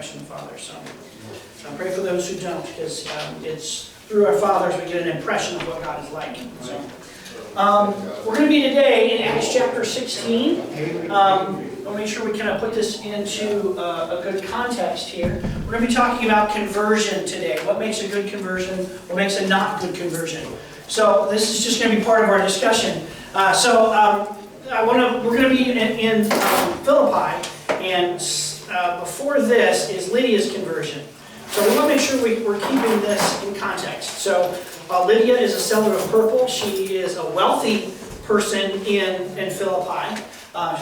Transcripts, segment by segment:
impression of fathers. So pray for those who don't, because it's through our fathers we get an impression of what God is like. So we're going to be today in Acts chapter 16. I'll make sure we kind of put this into a good context here. We're going to be talking about conversion today. What makes a good conversion? What makes a not good conversion? So this is just going to be part of our discussion. We're going to be in Philippi, and before this is Lydia's conversion. So we want to make sure we're keeping this in context. So Lydia is a seller of purple. She is a wealthy person in Philippi.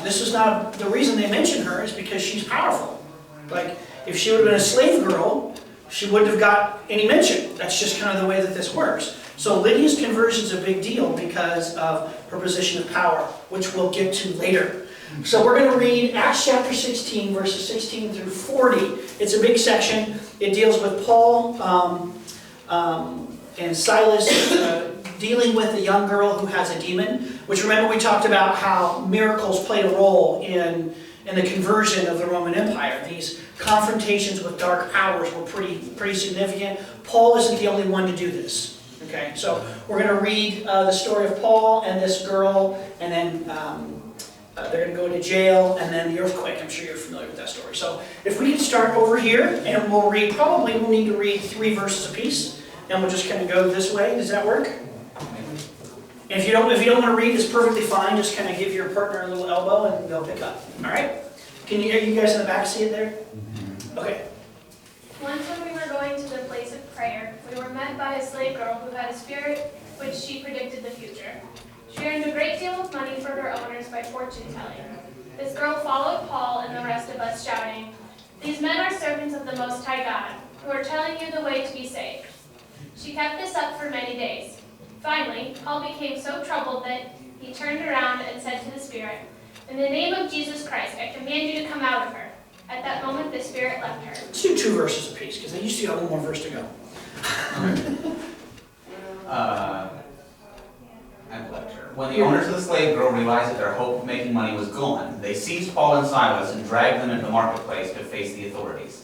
This is not the reason they mention her is because she's powerful. Like if she would have been a slave girl, she wouldn't have got any mention. That's just kind of the way that this works. So Lydia's conversion is a big deal because of her position of power, which we'll get to later. So we're going to read Acts chapter 16, verses 16 through 40. It's a big section. It deals with Paul and Silas dealing with a young girl who has a demon, which remember we talked about how miracles played a role in the conversion of the Roman Empire. These confrontations with dark powers were pretty significant. Paul isn't the only one to do this. Okay, so we're going to read the story of Paul and this girl, and then they're going to go to jail, and then the earthquake. I'm sure you're familiar with that story. So if we can start over here, and we'll need to read 3 verses apiece, and we'll just kind of go this way. Does that work? And if you don't want to read, it's perfectly fine. Just kind of give your partner a little elbow, and they'll pick up. All right? Are you guys in the back see it there? Okay. Once when we were going to the place of prayer, we were met by a slave girl who had a spirit which she predicted the future. She earned a great deal of money for her owners by fortune-telling. This girl followed Paul and the rest of us, shouting, "These men are servants of the Most High God, who are telling you the way to be saved." She kept this up for many days. Finally, Paul became so troubled that he turned around and said to the spirit, "In the name of Jesus Christ, I command you to come out of her." At that moment, the spirit left her. Let's do 2 verses apiece, because they used to have one more verse to go. When the owners of the slave girl realized that their hope of making money was gone, they seized Paul and Silas and dragged them into the marketplace to face the authorities.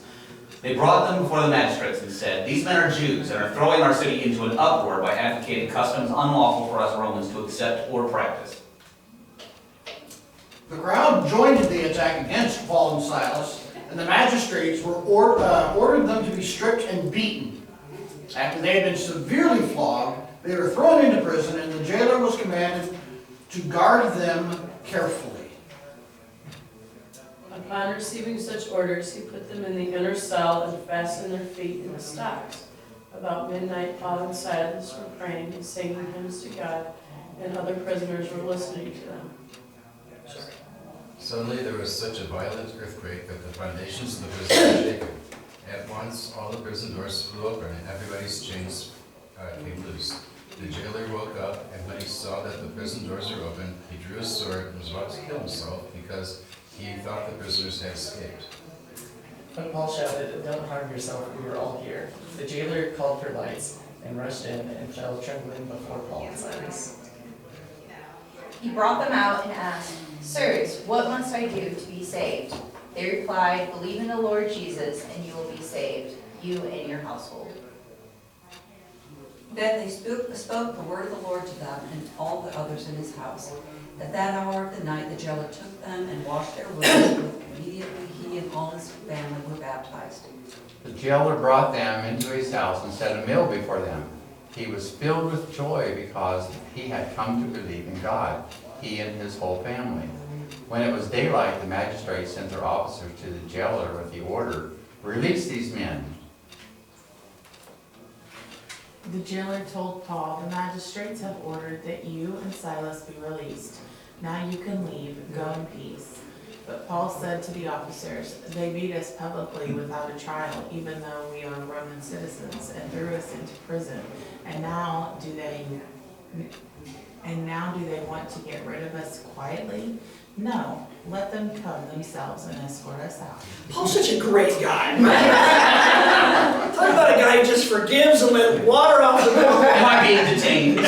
They brought them before the magistrates and said, "These men are Jews and are throwing our city into an uproar by advocating customs unlawful for us Romans to accept or practice." The crowd joined in the attack against Paul and Silas, and the magistrates ordered them to be stripped and beaten. After they had been severely flogged, they were thrown into prison, and the jailer was commanded to guard them carefully. Upon receiving such orders, he put them in the inner cell and fastened their feet in the stocks. About midnight, Paul and Silas were praying and singing hymns to God, and other prisoners were listening to them. Suddenly there was such a violent earthquake that the foundations of the prison were shaken. At once all the prison doors flew open and everybody's chains came loose. The jailer woke up, and when he saw that the prison doors were open, he drew his sword and was about to kill himself because he thought the prisoners had escaped. But Paul shouted, "Don't harm yourself, we are all here." The jailer called for lights and rushed in and fell trembling before Paul and Silas. He brought them out and asked, "Sirs, what must I do to be saved?" They replied, "Believe in the Lord Jesus, and you will be saved, you and your household." Then they spoke the word of the Lord to them and all the others in his house. At that hour of the night, the jailer took them and washed their wounds. Immediately he and all his family were baptized. The jailer brought them into his house and set a meal before them. He was filled with joy because he had come to believe in God, he and his whole family. When it was daylight, the magistrates sent their officers to the jailer with the order, "Release these men." The jailer told Paul, "The magistrates have ordered that you and Silas be released. Now you can leave, go in peace." But Paul said to the officers, "They beat us publicly without a trial, even though we are Roman citizens, and threw us into prison. And now do they want to get rid of us quietly? No, let them come themselves and escort us out." Paul's such a great guy. Talk about a guy who just forgives and let water off the boat. Am I being detained?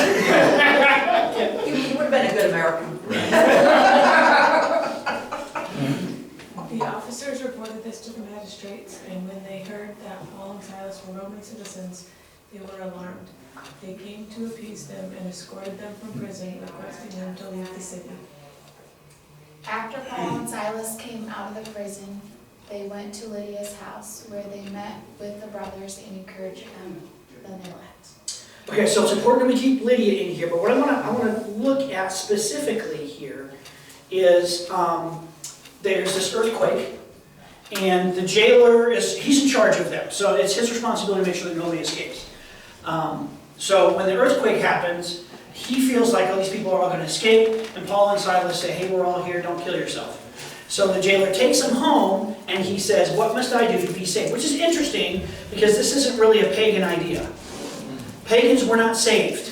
He would have been a good American. The officers reported this to the magistrates. and when they heard that Paul and Silas were Roman citizens, they were alarmed. They came to appease them and escorted them from prison, requesting them to leave the city. After Paul and Silas came out of the prison, they went to Lydia's house, where they met with the brothers and encouraged them. Then they left. Okay, so it's important that we keep Lydia in here, but what I want to look at specifically here is there's this earthquake, and the jailer he's in charge of them, so it's his responsibility to make sure that nobody escapes. So when the earthquake happens, he feels like, oh, these people are all going to escape, and Paul and Silas say, hey, we're all here, don't kill yourself. So the jailer takes him home, and he says, what must I do to be saved? Which is interesting, because this isn't really a pagan idea. Pagans were not saved.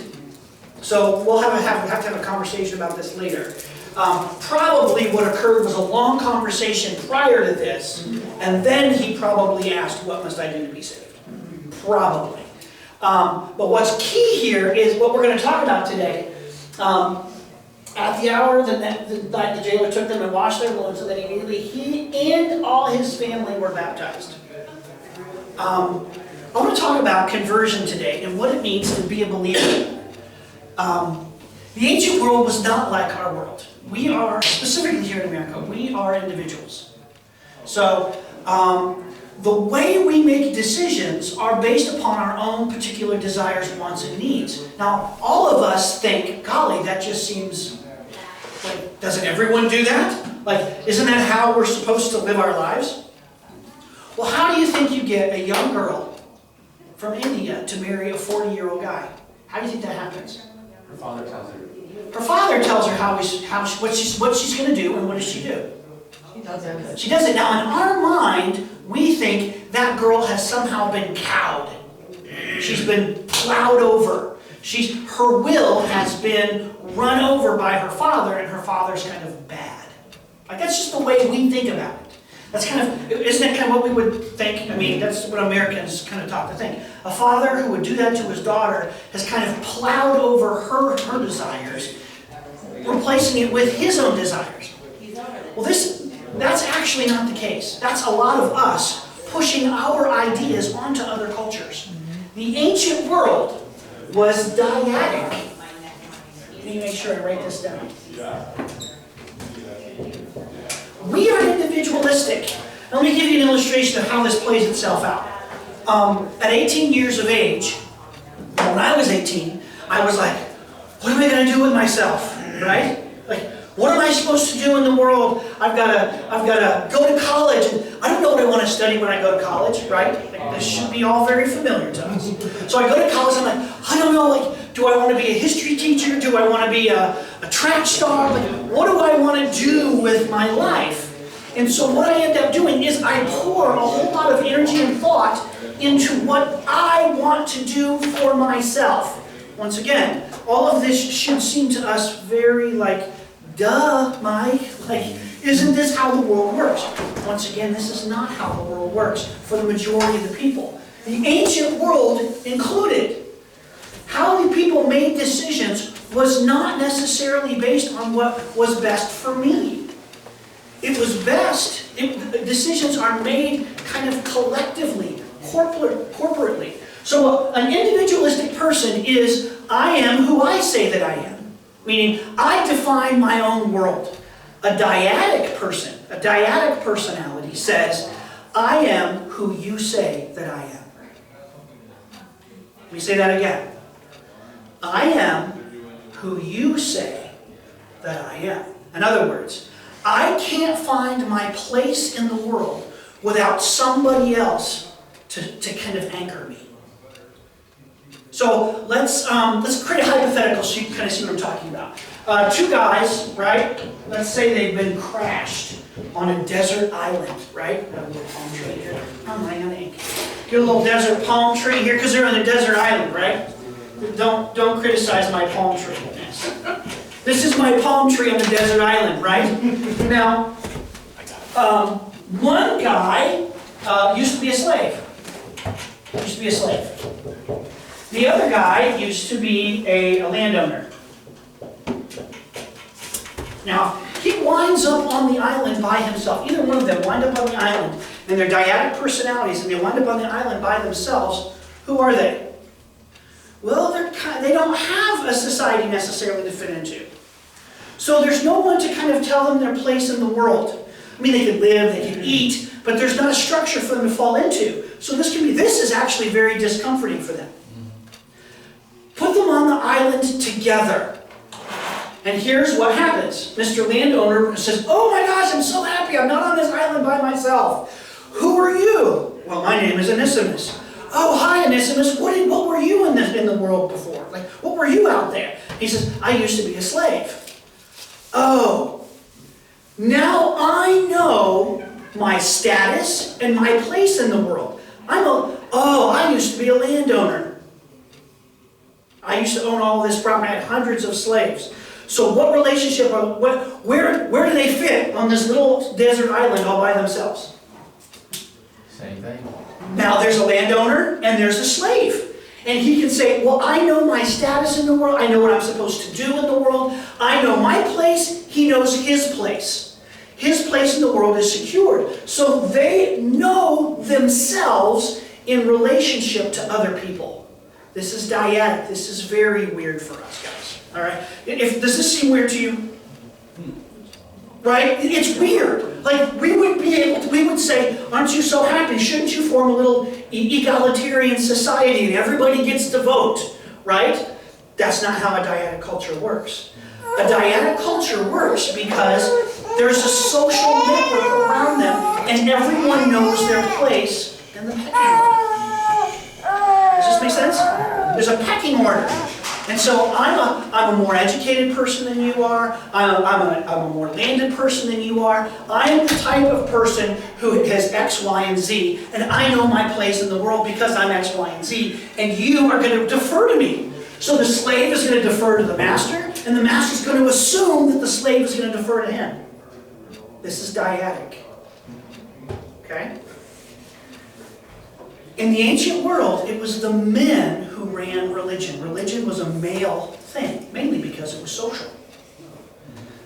So we'll have to have a conversation about this later. Probably what occurred was a long conversation prior to this, and then he probably asked, what must I do to be saved? Probably. But what's key here is what we're going to talk about today. At the hour that the jailer took them and washed their wounds, so that immediately he and all his family were baptized. I want to talk about conversion today and what it means to be a believer. The ancient world was not like our world. We are, specifically here in America, we are individuals. So, the way we make decisions are based upon our own particular desires, wants, and needs. Now, all of us think, golly, that just seems like, doesn't everyone do that? Like, isn't that how we're supposed to live our lives? Well, how do you think you get a young girl from India to marry a 40-year-old guy? How do you think that happens? Her father tells her. Her father tells her what she's going to do, and what does she do? She does it. She does it. Now, in our mind, we think that girl has somehow been cowed. She's been plowed over. Her will has been run over by her father, and her father's kind of bad. Like, that's just the way we think about it. That's isn't that kind of what we would think? I mean, that's what Americans kind of taught to think. A father who would do that to his daughter has kind of plowed over her desires, replacing it with his own desires. Well, that's actually not the case. That's a lot of us pushing our ideas onto other cultures. The ancient world was dyadic. Let me make sure I write this down. We are individualistic. Let me give you an illustration of how this plays itself out. At 18 years of age, when I was 18, I was like, what am I going to do with myself, right? Like, what am I supposed to do in the world? I've got to go to college, and I don't know what I want to study when I go to college, right? Like, this should be all very familiar to us. So I go to college, I'm like, I don't know, like, do I want to be a history teacher? Do I want to be a track star? Like, what do I want to do with my life? And so what I end up doing is I pour a whole lot of energy and thought into what I want to do for myself. Once again, all of this should seem to us very like, duh, Mike, like, isn't this how the world works? Once again, this is not how the world works for the majority of the people. The ancient world included. How the people made decisions was not necessarily based on what was best for me. It was best, decisions are made kind of collectively, corporately. So an individualistic person is, I am who I say that I am. Meaning, I define my own world. A dyadic person, a dyadic personality says, I am who you say that I am. Let me say that again. I am who you say that I am. In other words, I can't find my place in the world without somebody else to kind of anchor me. So let's create a hypothetical so you can kind of see what I'm talking about. Two guys, right? Let's say they've been crashed on a desert island, right? Got a little palm tree here. I'm running out of ink. Get a little desert palm tree here because they're on a desert island, right? Don't criticize my palm tree. This is my palm tree on a desert island, right? Now, one guy used to be a slave. The other guy used to be a landowner. Now, he winds up on the island by himself. Either one of them wind up on the island, and they're dyadic personalities, and they wind up on the island by themselves, who are they? Well, they don't have a society necessarily to fit into. So there's no one to kind of tell them their place in the world. I mean, they can live, they can eat, but there's not a structure for them to fall into. So this is actually very discomforting for them. Put them on the island together. And here's what happens. Mr. Landowner says, oh my gosh, I'm so happy. I'm not on this island by myself. Who are you? Well, my name is Onesimus. Oh, hi, Onesimus. What were you in the world before? Like, what were you out there? He says, I used to be a slave. Oh, now I know my status and my place in the world. I used to be a landowner. I used to own all this property. I had hundreds of slaves. So what relationship, where do they fit on this little desert island all by themselves? Same thing. Now there's a landowner and there's a slave. And he can say, well, I know my status in the world. I know what I'm supposed to do in the world. I know my place. He knows his place. His place in the world is secured. So they know themselves in relationship to other people. This is dyadic. This is very weird for us, guys. All right? Does this seem weird to you? Right? It's weird. Like, we would say, aren't you so happy? Shouldn't you form a little egalitarian society and everybody gets to vote? Right? That's not how a dyadic culture works. A dyadic culture works because there's a social network around them and everyone knows their place in the pecking order. Does this make sense? There's a pecking order. And so I'm a more educated person than you are. I'm a more landed person than you are. I'm the type of person who has X, Y, and Z. And I know my place in the world because I'm X, Y, and Z. And you are going to defer to me. So the slave is going to defer to the master. And the master is going to assume that the slave is going to defer to him. This is dyadic. Okay? In the ancient world, it was the men who ran religion. Religion was a male thing, mainly because it was social.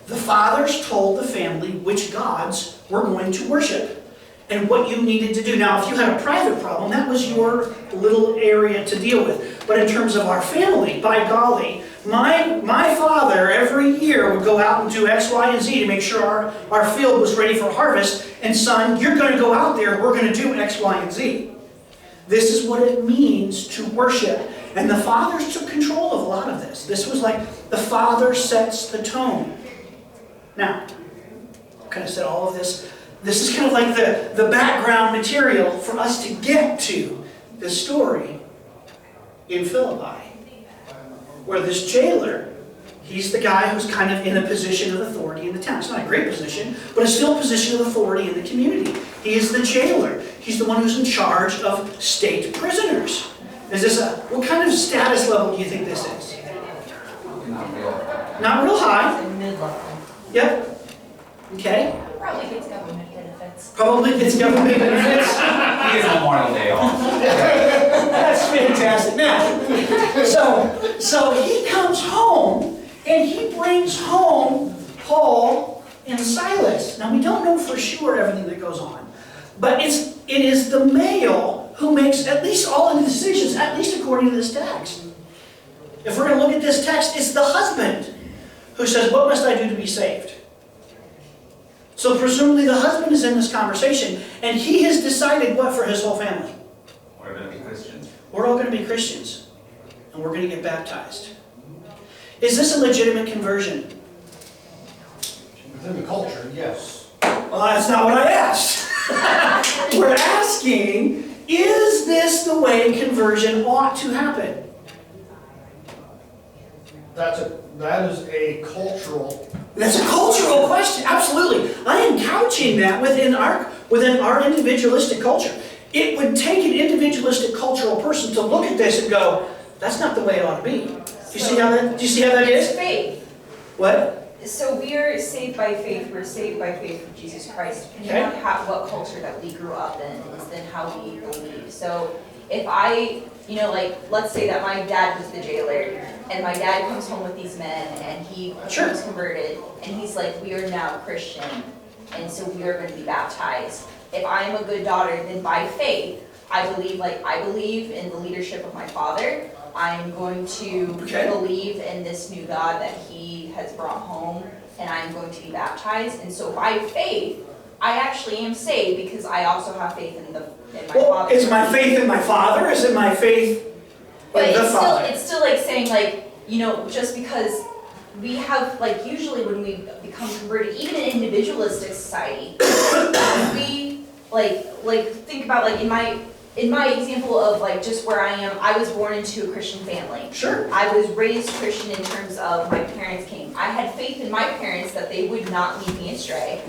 The fathers told the family which gods were going to worship and what you needed to do. Now, if you had a private problem, that was your little area to deal with. But in terms of our family, by golly, my father every year would go out and do X, Y, and Z to make sure our field was ready for harvest. And son, you're going to go out there, we're going to do X, Y, and Z. This is what it means to worship. And the fathers took control of a lot of this. This was like the father sets the tone. Now, I kind of said all of this. This is kind of like the background material for us to get to the story in Philippi, where this jailer, he's the guy who's kind of in a position of authority in the town. It's not a great position, but it's still a position of authority in the community. He is the jailer. He's the one who's in charge of state prisoners. What kind of status level do you think this is? Not real high. Mid-level. Yep. Okay. Probably gets government benefits. Probably gets government benefits. He gets Memorial Day off. That's fantastic. Now, so he comes home and he brings home Paul and Silas. Now we don't know for sure everything that goes on, but it is the male who makes at least all of the decisions, at least according to this text. If we're going to look at this text, it's the husband who says, what must I do to be saved? So presumably the husband is in this conversation, and he has decided what for his whole family? We're going to be Christians. We're all going to be Christians, and we're going to get baptized. Is this a legitimate conversion? Within the culture, yes. Well, that's not what I asked. We're asking, is this the way conversion ought to happen? That is a cultural. That's a cultural question, absolutely. I am couching that within our individualistic culture. It would take an individualistic cultural person to look at this and go, that's not the way it ought to be. Do you see how that is? It's faith. What? So we are saved by faith. We're saved by faith of Jesus Christ. Depending on what culture that we grew up in is then how we believe. So if let's say that my dad was the jailer, and my dad comes home with these men, and he becomes converted, and he's like, we are now Christian, and so we are going to be baptized. if I am a good daughter, then by faith, I believe in the leadership of my father. I'm going to believe in this new God that he has brought home, and I'm going to be baptized. And so by faith, I actually am saved because I also have faith in my father. Is my faith in my father? Is it my faith But in the father? it's still like saying like, you know, just because we have, like, usually when we become converted, even in individualistic society, we like think about like in my example of like just where I am, I was born into a Christian family. Sure. I was raised Christian in terms of my parents came. I had faith in my parents that they would not lead me astray.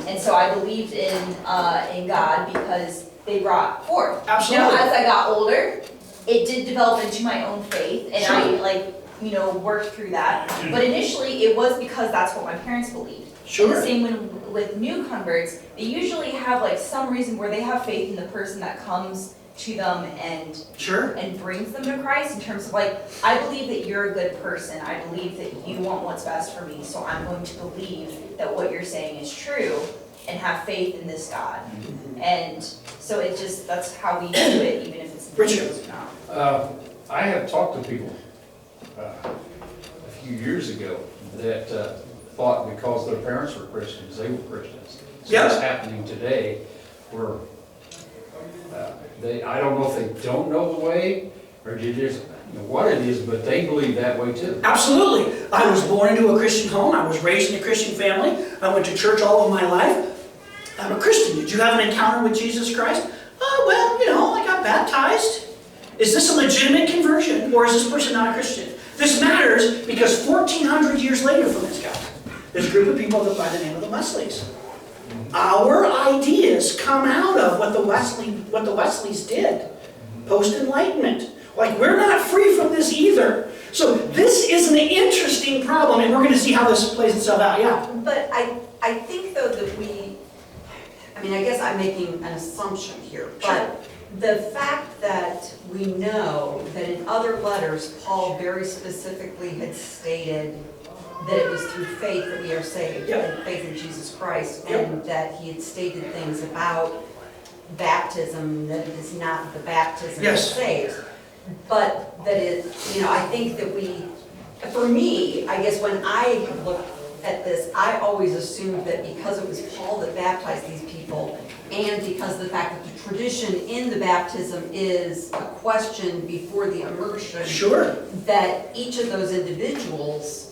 And so I believed in God because they brought forth. Absolutely. Now as I got older, it did develop into my own faith, and Sure. I worked through that. But initially it was because that's what my parents believed. Sure. And the same with new converts, they usually have like some reason where they have faith in the person that comes to them and Sure. and brings them to Christ in terms of like, I believe that you're a good person. I believe that you want what's best for me. So I'm going to believe that what you're saying is true and have faith in this God. And so that's how we do it, even if it's Richard. or not. I have talked to people a few years ago that thought because their parents were Christians, they were Christians. So Yep. what's happening today, where I don't know if they don't know the way, or they just know what it is, but they believe that way too. Absolutely. I was born into a Christian home. I was raised in a Christian family. I went to church all of my life. I'm a Christian. Did you have an encounter with Jesus Christ? Well, I got baptized. Is this a legitimate conversion, or is this person not a Christian? This matters because 1,400 years later from this guy, there's a group of people that by the name of the Wesleys. Our ideas come out of what the Wesleys did, post-Enlightenment. Like, we're not free from this either. So this is an interesting problem, and we're going to see how this plays itself out. Yeah. But I think though that I guess I'm making an assumption here, but the fact that we know that in other letters, Paul very specifically had stated that it was through faith that we are saved, and faith in Jesus Christ, and that he had stated things about baptism, that it is not the baptism that saves, but that it, I think that for me, I guess when I have looked at this, I always assumed that because it was Paul that baptized these people, and because of the fact that the tradition in the baptism is a question before the immersion, that each of those individuals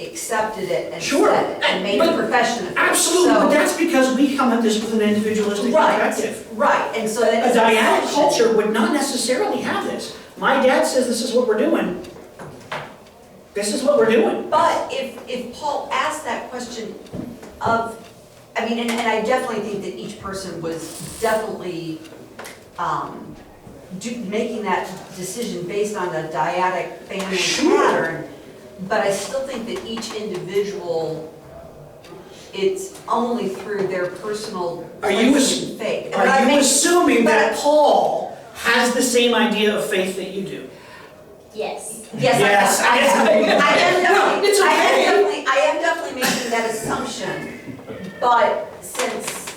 accepted it and said it and made a profession of it. Absolutely, but that's because we come at this with an individualistic perspective. Right, and so that a dyadic culture would not necessarily have this. My dad says this is what we're doing. This is what we're doing. But if Paul asked that question of, and I definitely think that each person was definitely making that decision based on a dyadic family pattern, but I still think that each individual, it's only through their personal faith. Are you assuming that Paul has the same idea of faith that you do? Yes. Yes. I am definitely making that assumption. But since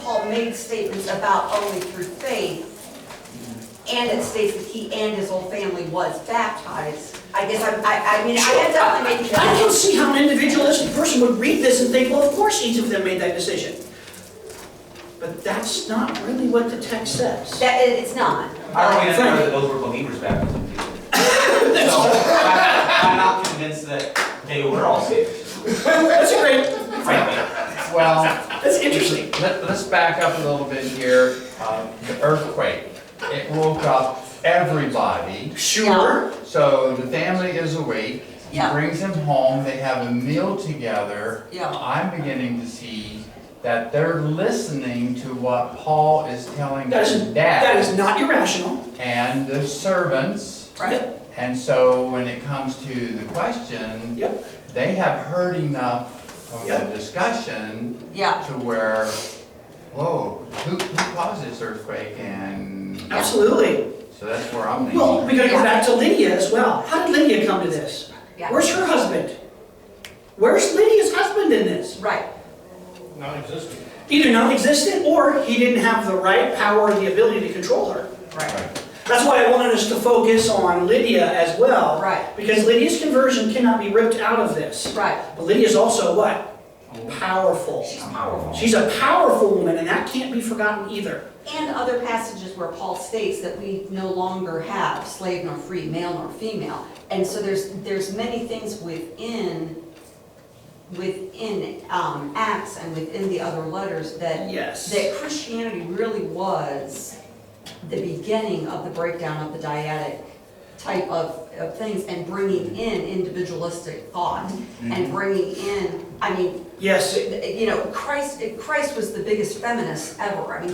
Paul made statements about only through faith, and it states that he and his whole family was baptized, I guess I am definitely making that. I can see how an individualistic person would read this and think, well, of course each of them made that decision. But that's not really what the text says. It's not. I don't know that those were believers' baptism people. So I'm not convinced that they were all saved. That's great. Frankly. Well, that's interesting. Let's back up a little bit here. The earthquake, it woke up everybody. Sure. So the family is awake. He brings him home. They have a meal together. I'm beginning to see that they're listening to what Paul is telling their dad. That is not irrational. And the servants. Right. And so when it comes to the question, they have heard enough of the discussion to where, whoa, who caused this earthquake? And absolutely. So that's where I'm thinking. Well, we got to go back to Lydia as well. How did Lydia come to this? Where's her husband? Where's Lydia's husband in this? Right. Non-existent. either non-existent or he didn't have the right power or the ability to control her. Right. That's why I wanted us to focus on Lydia as well. Right. Because Lydia's conversion cannot be ripped out of this. Right. But Lydia's also what? Powerful. She's powerful. She's a powerful woman, and that can't be forgotten either. And other passages where Paul states that we no longer have slave nor free, male nor female. And so there's many things within Acts and within the other letters that Christianity really was the beginning of the breakdown of the dyadic type of things, and bringing in individualistic thought and bringing in, I mean, yes, you know, Christ was the biggest feminist ever. I mean,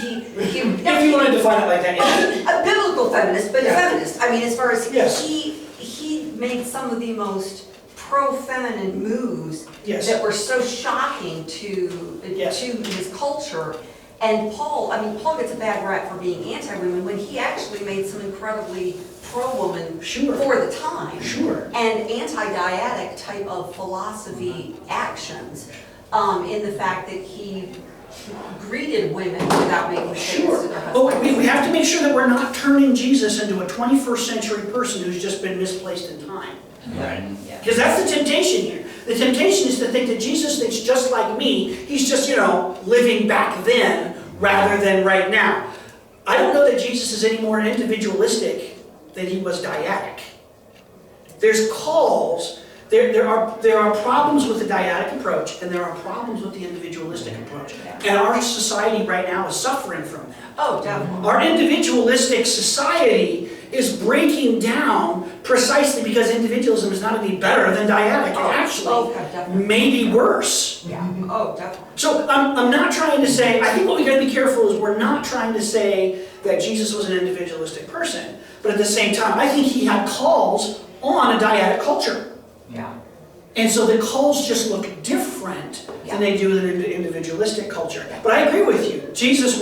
he if you want to define it like that, yeah. a biblical feminist, but a feminist. I mean, as far as Yes. he made some of the most pro-feminine moves Yes. that were so shocking to his culture. And Paul gets a bad rap for being anti-women when he actually made some incredibly pro-woman for the time. Sure. And anti-dyadic type of philosophy actions in the fact that he greeted women without making statements to their husbands. But we have to make sure that we're not turning Jesus into a 21st century person who's just been misplaced in time. Right. Because that's the temptation here. The temptation is to think that Jesus thinks just like me. He's just, living back then rather than right now. I don't know that Jesus is any more individualistic than he was dyadic. There's calls. There are problems with the dyadic approach, and there are problems with the individualistic approach. And our society right now is suffering from that. Oh, definitely. Our individualistic society is breaking down precisely because individualism is not any better than dyadic. It actually may be worse. Yeah. Oh, definitely. So I'm not trying to say, I think what we got to be careful is we're not trying to say that Jesus was an individualistic person, but at the same time, I think he had calls on a dyadic culture. Yeah. And so the calls just look different than they do in an individualistic culture. But I agree with you. Jesus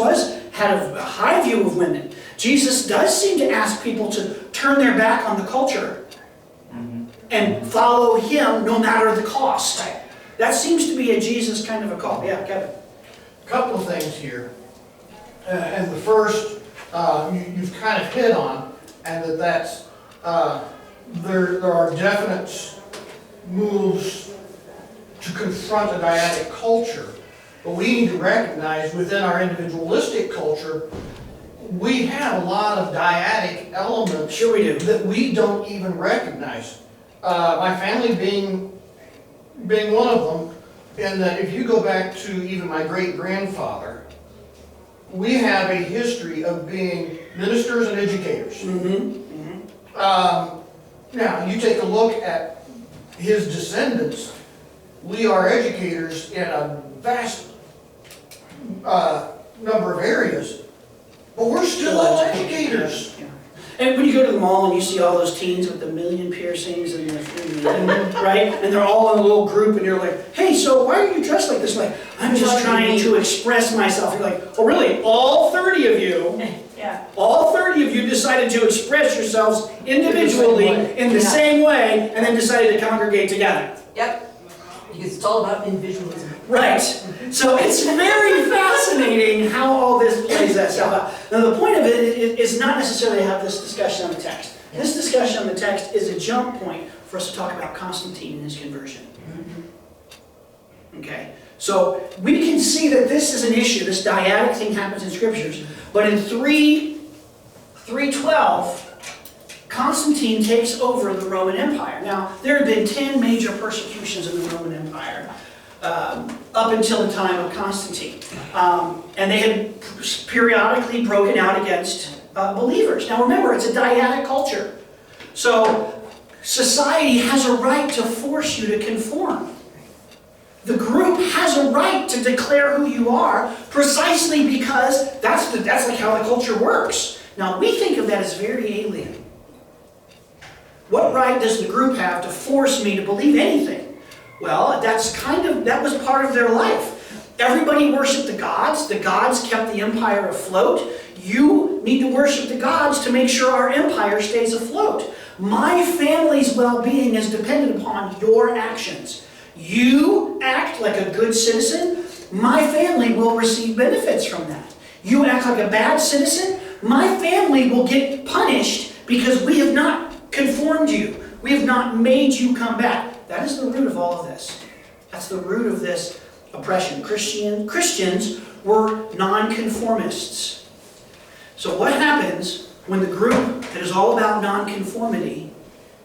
had a high view of women. Jesus does seem to ask people to turn their back on the culture and follow him no matter the cost. Right. That seems to be a Jesus kind of a call. Yeah, Kevin. A couple of things here. And the first, you've kind of hit on, and that's, there are definite moves to confront a dyadic culture. But we need to recognize within our individualistic culture, we have a lot of dyadic elements Sure we do. that we don't even recognize. My family being one of them, and that if you go back to even my great-grandfather, we have a history of being ministers and educators. Now, you take a look at his descendants, we are educators in a vast number of areas, but we're still all educators. And when you go to the mall and you see all those teens with the million piercings and right? And they're all in a little group and you're like, hey, so why are you dressed like this? Like, I'm just trying to express myself. You're like, oh really? All 30 of you, all 30 of you decided to express yourselves individually in the same way and then decided to congregate together. Yep. Because it's all about individualism. Right. So it's very fascinating how all this plays itself out. Now the point of it is not necessarily to have this discussion on the text. This discussion on the text is a jump point for us to talk about Constantine and his conversion. Okay? So we can see that this is an issue. This dyadic thing happens in scriptures. But in 312, Constantine takes over the Roman Empire. Now, there had been 10 major persecutions in the Roman Empire up until the time of Constantine. And they had periodically broken out against believers. Now remember, it's a dyadic culture. So society has a right to force you to conform. The group has a right to declare who you are precisely because that's like how the culture works. Now we think of that as very alien. What right does the group have to force me to believe anything? Well, that was part of their life. Everybody worshiped the gods kept the empire afloat. You need to worship the gods to make sure our empire stays afloat. My family's well-being is dependent upon your actions. You act like a good citizen, my family will receive benefits from that. You act like a bad citizen, my family will get punished because we have not conformed you. We have not made you come back. That is the root of all of this. That's the root of this oppression. Christians were nonconformists. So what happens when the group that is all about nonconformity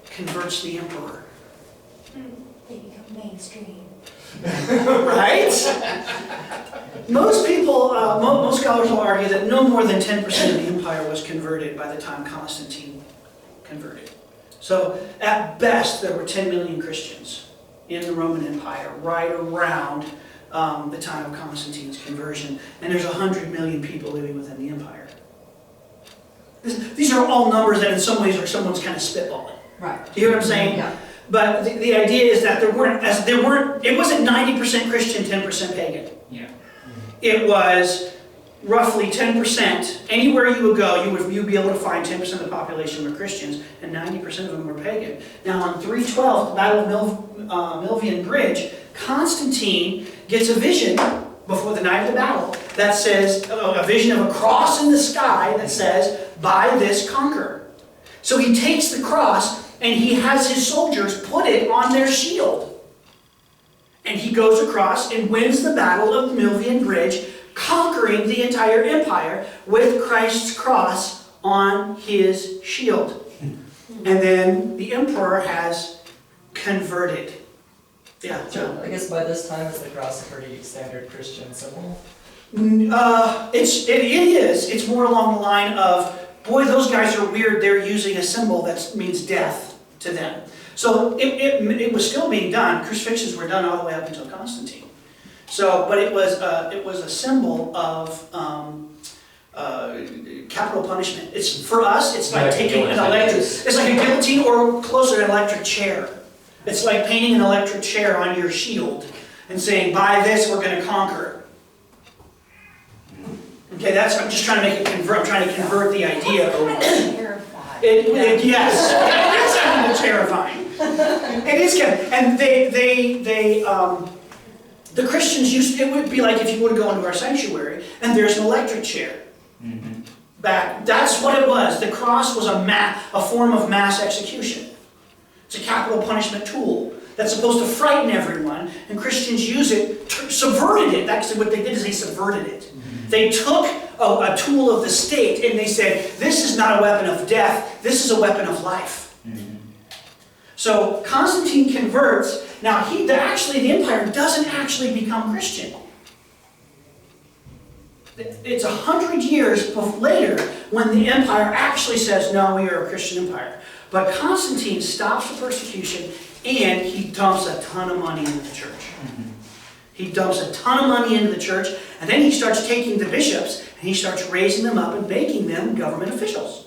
converts the emperor? They become mainstream. Right? Most people, most scholars will argue that no more than 10% of the empire was converted by the time Constantine converted. So at best, there were 10 million Christians in the Roman Empire right around the time of Constantine's conversion. And there's 100 million people living within the empire. These are all numbers that in some ways are someone's kind of spitballing. Right. Do you hear what I'm saying? Yeah. But the idea is that it wasn't 90% Christian, 10% pagan. Yeah. It was roughly 10%. Anywhere you would go, you'd be able to find 10% of the population were Christians, and 90% of them were pagan. Now on 312, the Battle of Milvian Bridge, Constantine gets a vision before the night of the battle that says, a vision of a cross in the sky that says, by this conquer. So he takes the cross and he has his soldiers put it on their shield. And he goes across and wins the Battle of Milvian Bridge, conquering the entire empire with Christ's cross on his shield. And then the emperor has converted. Yeah, John. I guess by this time, is the cross a pretty standard Christian symbol? It is. It's more along the line of, boy, those guys are weird. They're using a symbol that means death to them. So it was still being done. Crucifixions were done all the way up until Constantine. So, but it was a symbol of capital punishment. It's for us. It's like taking an electric. It's like a guillotine, or closer, an electric chair. It's like painting an electric chair on your shield and saying, "By this, we're going to conquer." Okay, I'm just trying to make it convert. I'm trying to convert the idea over. Yes, it is kind of terrifying. It is kind of, and the Christians it would be like if you were to go into our sanctuary and there's an electric chair. That's what it was. The cross was a form of mass execution. It's a capital punishment tool that's supposed to frighten everyone, and Christians use it, subverted it. That's what they did, is they subverted it. They took a tool of the state and they said, this is not a weapon of death, this is a weapon of life. So Constantine converts. Now, the empire doesn't actually become Christian. It's 100 years later when the empire actually says, no, we are a Christian empire. But Constantine stops the persecution and he dumps a ton of money into the church. He dumps a ton of money into the church, and then he starts taking the bishops and he starts raising them up and making them government officials.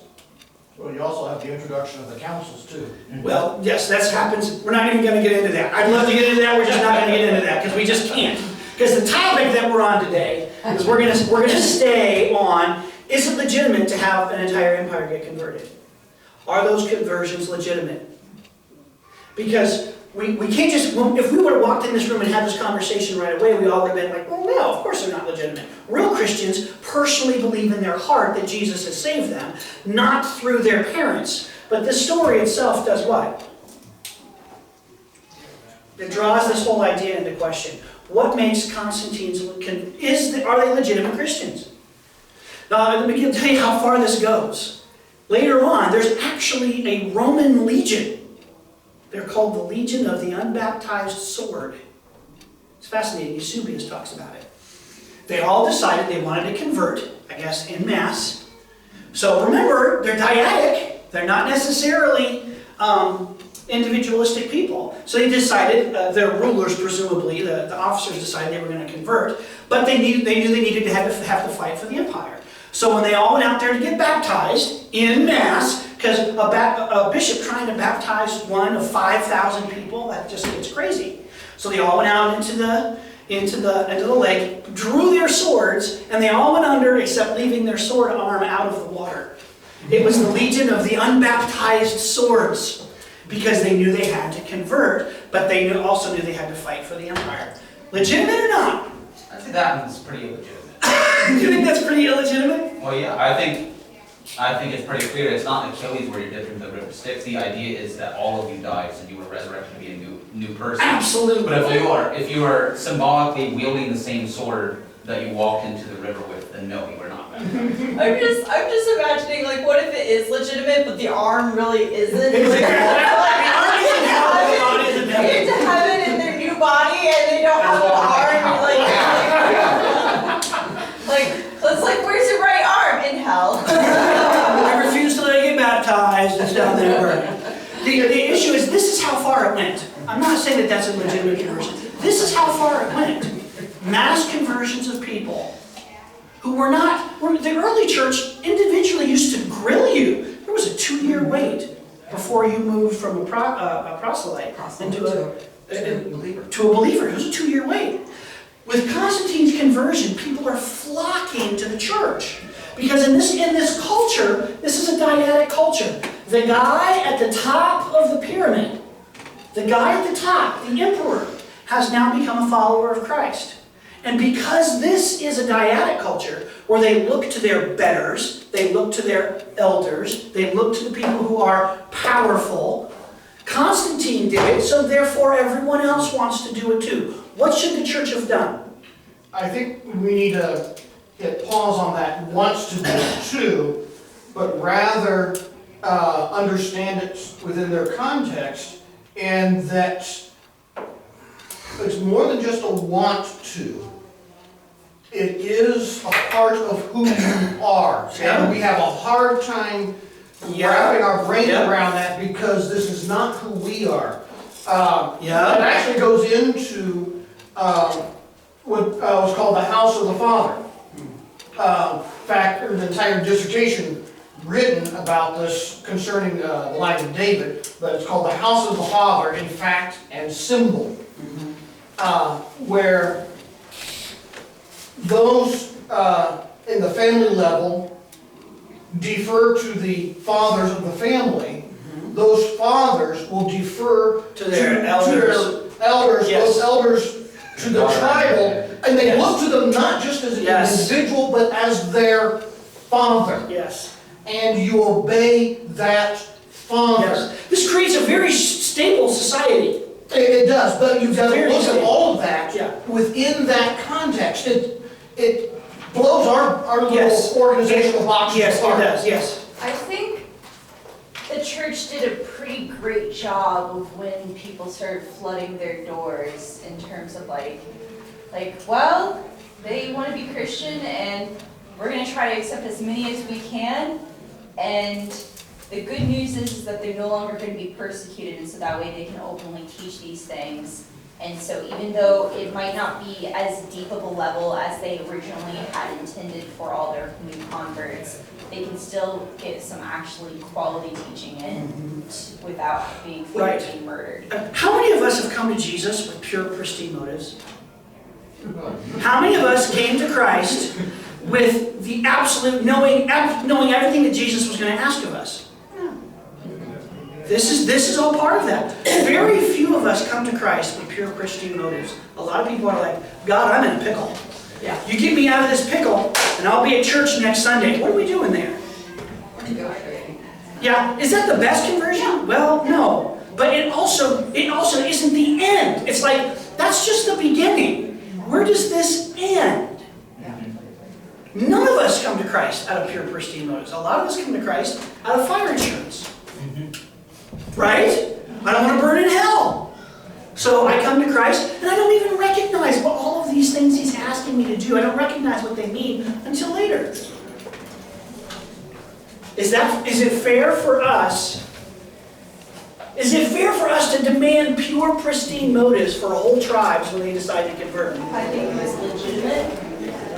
Well, you also have the introduction of the councils too. Well, yes, that happens. We're not even going to get into that. I'd love to get into that. We're just not going to get into that because we just can't. Because the topic that we're on today is we're going to stay on, is it legitimate to have an entire empire get converted? Are those conversions legitimate? Because we can't just, if we would have walked in this room and had this conversation right away, we all would have been like, well, no, of course they're not legitimate. Real Christians personally believe in their heart that Jesus has saved them, not through their parents. But this story itself does what? It draws this whole idea into question. What makes Constantine's, are they legitimate Christians? Now, let me tell you how far this goes. Later on, there's actually a Roman legion. They're called the Legion of the Unbaptized Sword. It's fascinating. Eusebius talks about it. They all decided they wanted to convert, I guess, en masse. So remember, they're dyadic. They're not necessarily individualistic people. So they decided, their rulers presumably, the officers decided they were going to convert, but they knew they needed to have to fight for the empire. So when they all went out there to get baptized en masse, because a bishop trying to baptize one of 5,000 people, that just gets crazy. So they all went out into the lake, drew their swords, and they all went under except leaving their sword arm out of the water. It was the Legion of the Unbaptized Swords, because they knew they had to convert, but they also knew they had to fight for the empire. Legitimate or not? I think that one's pretty illegitimate. You think that's pretty illegitimate? Well, yeah, I think it's pretty clear. It's not Achilles where you're dipped into the river Styx. The idea is that all of you died, so you were resurrected to be a new person. Absolutely. But if you are symbolically wielding the same sword that you walked into the river with, then no, you were not. I'm just imagining, like, what if it is legitimate, but the arm really isn't? Like, The arm isn't how the body is in they get heaven. to heaven in their new body and they don't have an arm, and like, it's like, where's your right arm? In hell. I refuse to let you get baptized, it's down there burning. The issue is, this is how far it went. I'm not saying that that's a legitimate conversion. This is how far it went. Mass conversions of people who were not, the early church individually used to grill you. There was a 2-year wait before you moved from a proselyte into a believer. It was a 2-year wait. With Constantine's conversion, people are flocking to the church. Because in this culture, this is a dyadic culture. The guy at the top of the pyramid, the guy at the top, the emperor, has now become a follower of Christ. And because this is a dyadic culture, where they look to their betters, they look to their elders, they look to the people who are powerful, Constantine did it, so therefore everyone else wants to do it too. What should the church have done? I think we need to hit pause on that wants to do it too, but rather understand it within their context, and that it's more than just a want to. It is a part of who you are. And we have a hard time wrapping our brain around that because this is not who we are. It actually goes into what was called the house of the Father. In fact, there's an entire dissertation written about this concerning the life of David, but it's called the house of the Father in fact and symbol, where those in the family level defer to the fathers of the family. Those fathers will defer To their elders. Those elders to the tribal, and they look to them not just as an individual, but as their father. Yes. And you obey that father. Yes. This creates a very stable society. It does, but you've got to Very look at stable. all of that within that context. It blows our little organizational boxes apart. Yes, it does, yes. I think the church did a pretty great job of when people started flooding their doors in terms of well, they want to be Christian and we're going to try to accept as many as we can. And the good news is that they're no longer going to be persecuted, and so that way they can openly teach these things. And so even though it might not be as deep of a level as they originally had intended for all their new converts, they can still get some actually quality teaching in without being murdered. How many of us have come to Jesus with pure, pristine motives? How many of us came to Christ with the absolute knowing everything that Jesus was going to ask of us? This is all part of that. Very few of us come to Christ with pure Christian motives. A lot of people are like, God, I'm in a pickle. Yeah. You get me out of this pickle, and I'll be at church next Sunday. What are we doing there? Yeah, is that the best conversion? Well, no. But it also isn't the end. It's like, that's just the beginning. Where does this end? None of us come to Christ out of pure, pristine motives. A lot of us come to Christ out of fire insurance. Right? I don't want to burn in hell. So I come to Christ, and I don't even recognize what all of these things He's asking me to do. I don't recognize what they mean until later. Is it fair for us? Is it fair for us to demand pure, pristine motives for whole tribes when they decide to convert? I think it was legitimate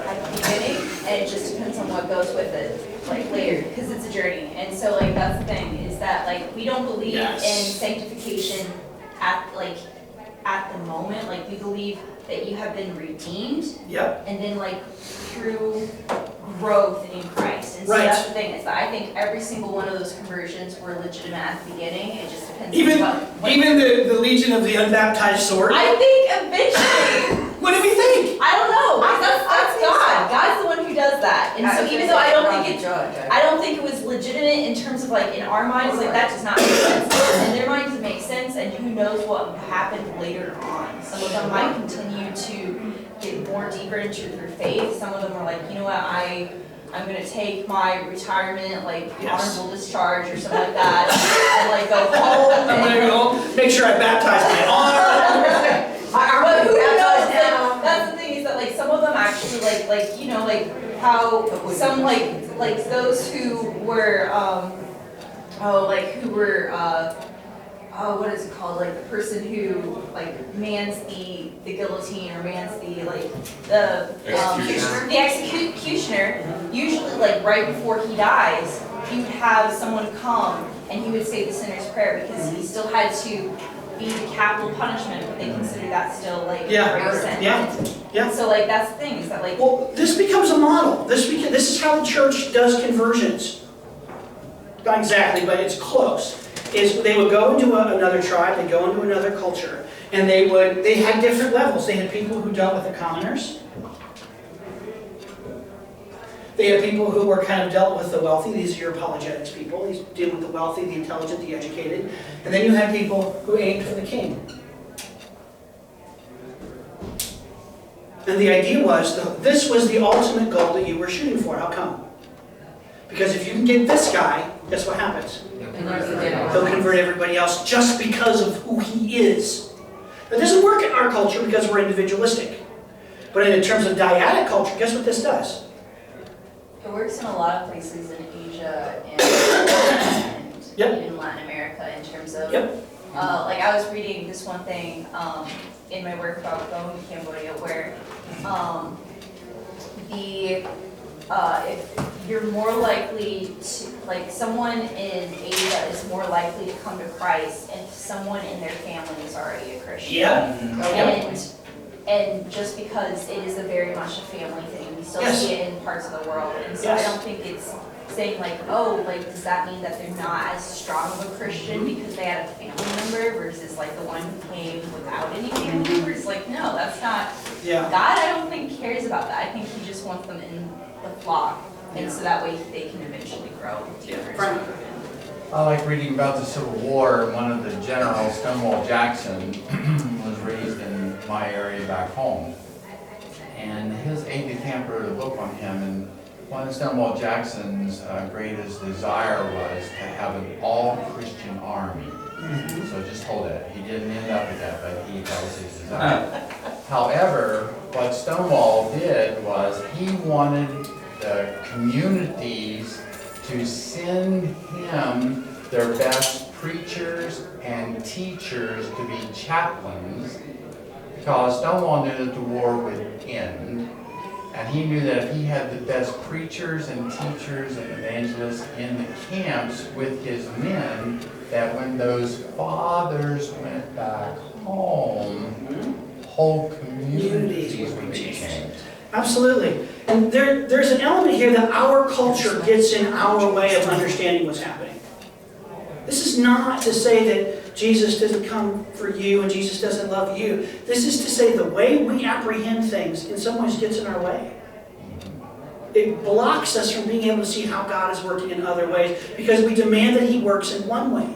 at the beginning, and it just depends on what goes with it, later, because it's a journey. And so, that's the thing, is that, we don't believe in sanctification at the moment. We believe that you have been redeemed. Yep. And then, through growth in Christ. And so that's the thing, is that I think every single one of those conversions were legitimate at the beginning. It just depends on what Even the Legion of the Unbaptized Sword? I think eventually What do we think? I don't know, that's God. God's the one who does that. And so even though I don't think it was legitimate in terms of like in our minds, like that does not make sense. In their minds it makes sense, and who knows what happened later on. Some of them might continue to get more deeper into their faith. Some of them are like, you know what, I'm gonna take my retirement, like honorable discharge or something like that, and like go home. I'm gonna go home, make sure I baptize my honor. But who knows? Like, that's the thing is that like some of them actually like you know like how some like those who were what is it called, like the person who like mans the guillotine or mans the executioner, usually like right before he dies, he would have someone come and he would say the sinner's prayer because he still had to be the capital punishment, but they consider that still like a great sentence. Yeah. So like that's the thing is that like Well, this becomes a model. This is how the church does conversions. Not exactly, but it's close. Is they would go into another tribe, they go into another culture, and they had different levels. They had people who dealt with the commoners. They had people who were kind of dealt with the wealthy. These are your apologetics people. These deal with the wealthy, the intelligent, the educated. And then you had people who aimed for the king. And the idea was, this was the ultimate goal that you were shooting for. How come? Because if you can get this guy, guess what happens? He'll convert everybody else just because of who he is. That doesn't work in our culture because we're individualistic. But in terms of dyadic culture, guess what this does? it works in a lot of places in Asia and in Latin America in terms of like I was reading this one thing in my work about going to Cambodia where if you're more likely to, like someone in Asia is more likely to come to Christ if someone in their family is already a Christian. And just because it is very much a family thing, we still see it in parts of the world. And so I don't think it's saying like, oh, like does that mean that they're not as strong of a Christian because they had a family member versus like the one who came without any family members? Like, no, that's not. God, I don't think cares about that. I think he just wants them in the flock, and so that way they can eventually grow deeper. I like reading about the Civil War. One of the generals, Stonewall Jackson, was raised in my area back home. And his aide-de-camp wrote a book on him, and one of Stonewall Jackson's greatest desire was to have an all-Christian army. So just hold it. He didn't end up with that, but that was his desire. However, what Stonewall did was he wanted the communities to send him their best preachers and teachers to be chaplains, because Stonewall knew that the war would end, and he knew that if he had the best preachers and teachers and evangelists in the camps with his men, that when those fathers went back home, whole communities would be changed. Absolutely. And there's an element here that our culture gets in our way of understanding what's happening. This is not to say that Jesus doesn't come for you and Jesus doesn't love you. This is to say the way we apprehend things in some ways gets in our way. It blocks us from being able to see how God is working in other ways because we demand that He works in one way.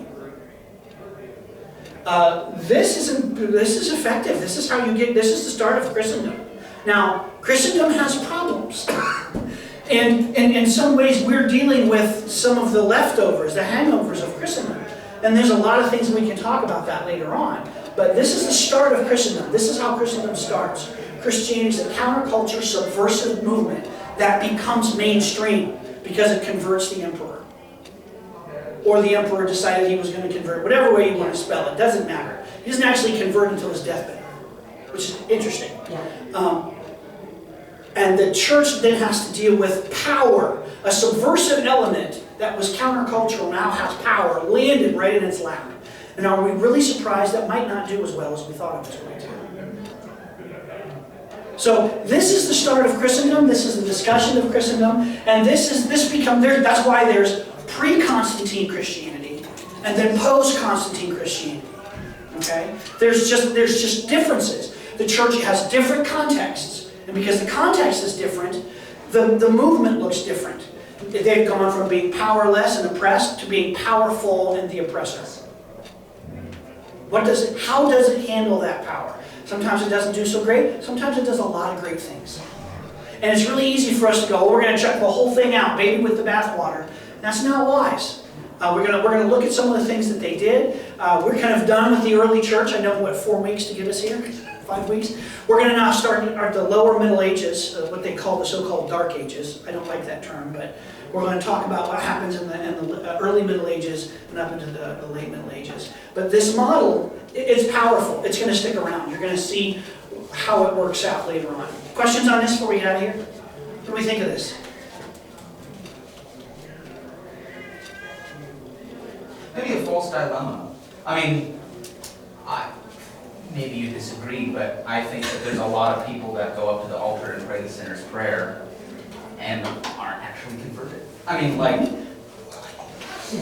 This is effective. This is how you get. This is the start of Christendom. Now, Christendom has problems. And in some ways, we're dealing with some of the leftovers, the hangovers of Christendom. And there's a lot of things we can talk about that later on. But this is the start of Christendom. This is how Christendom starts. Christianity is a counterculture, subversive movement that becomes mainstream because it converts the emperor. Or the emperor decided he was going to convert. Whatever way you want to spell it, doesn't matter. He doesn't actually convert until his deathbed, which is interesting. And the church then has to deal with power. A subversive element that was countercultural now has power, landed right in its lap. And are we really surprised that might not do as well as we thought it was going to? So this is the start of Christendom. This is the discussion of Christendom. And that's why there's pre-Constantine Christianity and then post-Constantine Christianity. Okay? There's just differences. the church has different contexts. And because the context is different, the movement looks different. They've gone from being powerless and oppressed to being powerful and the oppressor. How does it handle that power? Sometimes it doesn't do so great. Sometimes it does a lot of great things. And it's really easy for us to go, we're going to check the whole thing out, baby with the bathwater. That's not wise. We're going to look at some of the things that they did. We're kind of done with the early church. I know, 4 weeks to get us here? 5 weeks? We're going to now start at the lower Middle Ages, what they call the so-called Dark Ages. I don't like that term, but we're going to talk about what happens in the early Middle Ages and up into the late Middle Ages. But this model, it's powerful. It's going to stick around. You're going to see how it works out later on. Questions on this before we get out of here? What do we think of this? Maybe a false dilemma. I mean, maybe you disagree, but I think that there's a lot of people that go up to the altar and pray the sinner's prayer and aren't actually converted. I mean, like,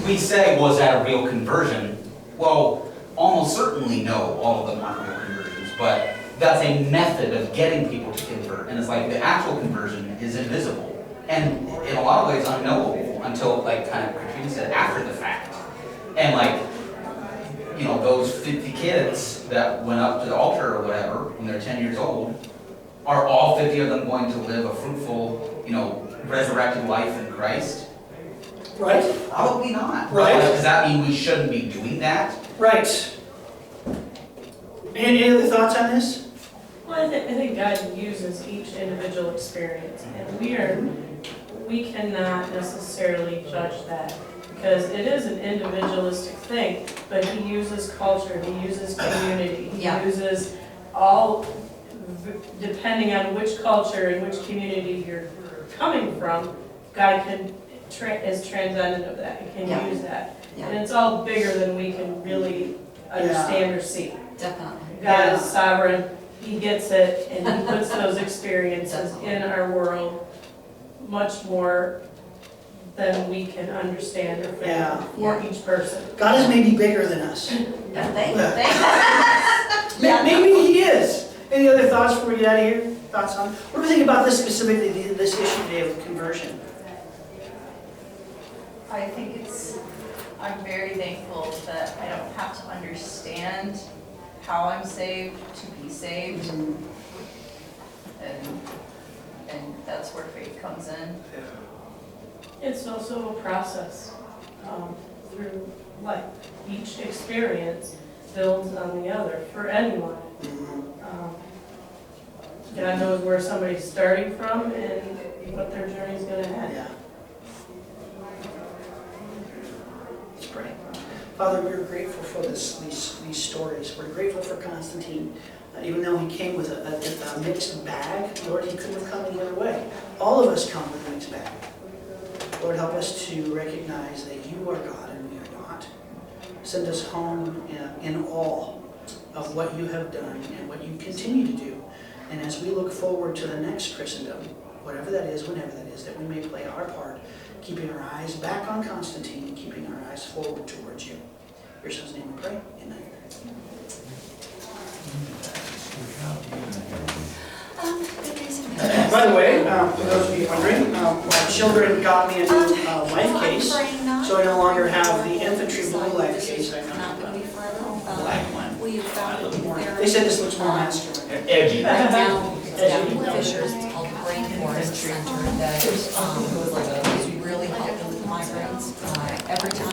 we say, was that a real conversion? Well, almost certainly no, all of them aren't real conversions, but that's a method of getting people to convert. And it's like the actual conversion is invisible and in a lot of ways unknowable until, like kind of Katrina said, after the fact. And like, you know, those 50 kids that went up to the altar or whatever when they're 10 years old, are all 50 of them going to live a fruitful, you know, resurrected life in Christ? Right. Probably not. Right. Does that mean we shouldn't be doing that? Right. Any other thoughts on this? Well, I think God uses each individual experience, and we cannot necessarily judge that, because it is an individualistic thing, but He uses culture, He uses community, He uses all, depending on which culture and which community you're coming from, God is transcendent of that, He can use that. And it's all bigger than we can really understand or see. Definitely. God is sovereign, He gets it, and He puts those experiences in our world much more than we can understand or feel for each person. God is maybe bigger than us. Maybe He is. Any other thoughts before we get out of here? Thoughts on? What do we think about this specifically, this issue today of conversion? I think I'm very thankful that I don't have to understand how I'm saved to be saved. And that's where faith comes in. It's also a process through life. Each experience builds on the other for anyone. God knows where somebody's starting from and what their journey's going to end. Let's pray. Father, we're grateful for these stories. We're grateful for Constantine. Even though he came with a mixed bag, Lord, he couldn't have come any other way. All of us come with a mixed bag. Lord, help us to recognize that you are God and we are not. Send us home in awe of what you have done and what you continue to do. And as we look forward to the next Christendom, whatever that is, whenever that is, that we may play our part, keeping our eyes back on Constantine and keeping our eyes forward towards you. In your Son's name we pray. Amen. By the way, for those of you wondering, my children got me a new life case, so I no longer have the infantry blue life case. I now have a black one. They said this looks more masculine. Edgy. Right now, Fisher's, it's called the Brain Forest Center, that is really helping with migraines. Every time